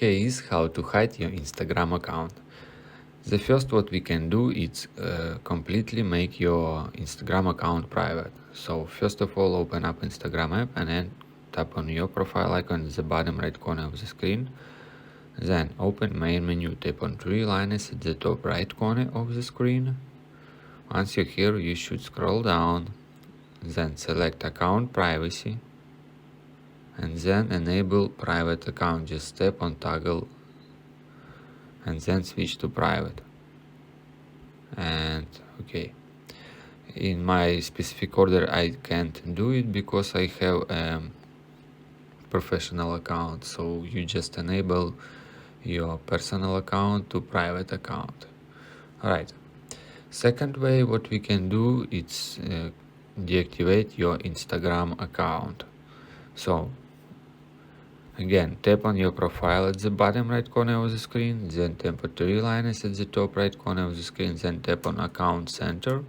case how to hide your Instagram account. The first what we can do is completely make your Instagram account private. So first of all, open up Instagram app and then tap on your profile icon in the bottom right corner of the screen. Then open main menu, tap on three lines at the top right corner of the screen. Once you're here, you should scroll down, then select account privacy, and then enable private account. Just tap on toggle and then switch to private. And okay, in my specific order I can't do it because I have a professional account, so you just enable your personal account to private account. Alright, second way what we can do is deactivate your Instagram account. So again, tap on your profile at the bottom right corner of the screen, then tap on three lines at the top right corner of the screen, then tap on account center.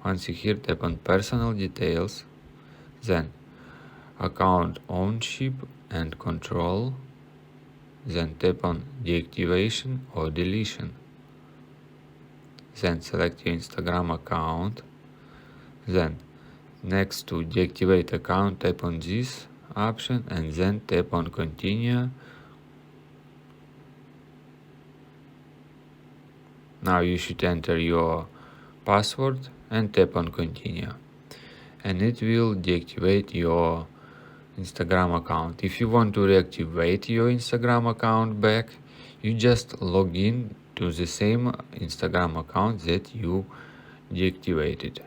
Once you're here, tap on personal details, then account ownership and control, then tap on deactivation or deletion. Then select your Instagram account, then next to deactivate account, tap on this option and then tap on continue. Now you should enter your password and tap on continue, and it will deactivate your Instagram account. If you want to reactivate your Instagram account back, you just log in to the same Instagram account that you deactivated.